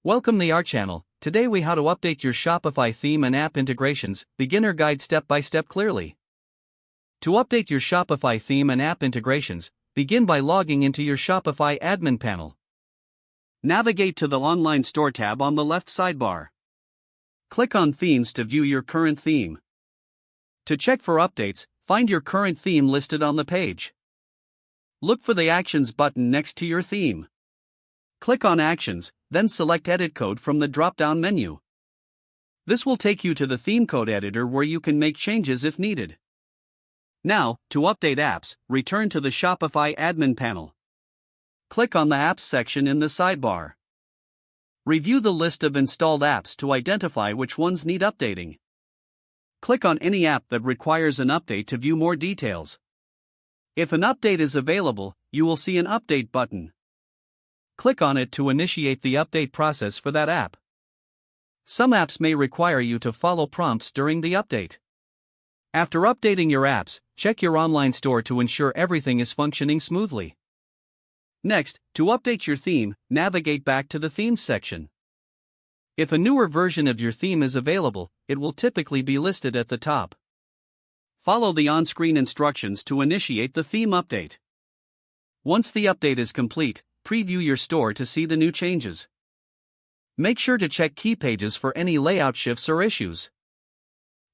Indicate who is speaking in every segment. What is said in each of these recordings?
Speaker 1: Welcome to our channel. Today we how to update your Shopify theme and app integrations, beginner guide step by step clearly. To update your Shopify theme and app integrations, begin by logging into your Shopify admin panel. Navigate to the Online Store tab on the left sidebar. Click on Themes to view your current theme. To check for updates, find your current theme listed on the page. Look for the Actions button next to your theme. Click on Actions, then select Edit Code from the drop-down menu. This will take you to the theme code editor where you can make changes if needed. Now, to update apps, return to the Shopify admin panel. Click on the Apps section in the sidebar. Review the list of installed apps to identify which ones need updating. Click on any app that requires an update to view more details. If an update is available, you will see an Update button. Click on it to initiate the update process for that app. Some apps may require you to follow prompts during the update. After updating your apps, check your online store to ensure everything is functioning smoothly. Next, to update your theme, navigate back to the Themes section. If a newer version of your theme is available, it will typically be listed at the top. Follow the on-screen instructions to initiate the theme update. Once the update is complete, preview your store to see the new changes. Make sure to check key pages for any layout shifts or issues.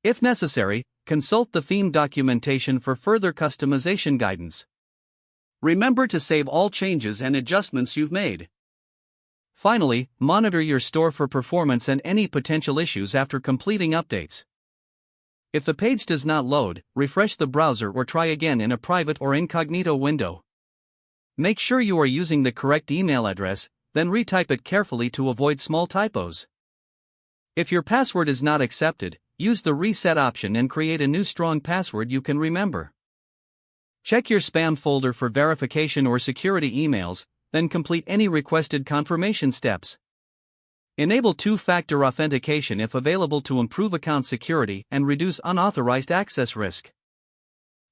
Speaker 1: If necessary, consult the theme documentation for further customization guidance. Remember to save all changes and adjustments you've made. Finally, monitor your store for performance and any potential issues after completing updates. If the page does not load, refresh the browser or try again in a private or incognito window. Make sure you are using the correct email address, then retype it carefully to avoid small typos. If your password is not accepted, use the reset option and create a new strong password you can remember. Check your spam folder for verification or security emails, then complete any requested confirmation steps. Enable two-factor authentication if available to improve account security and reduce unauthorized access risk.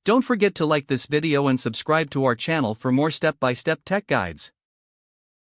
Speaker 1: Don't forget to like this video and subscribe to our channel for more step-by-step tech guides.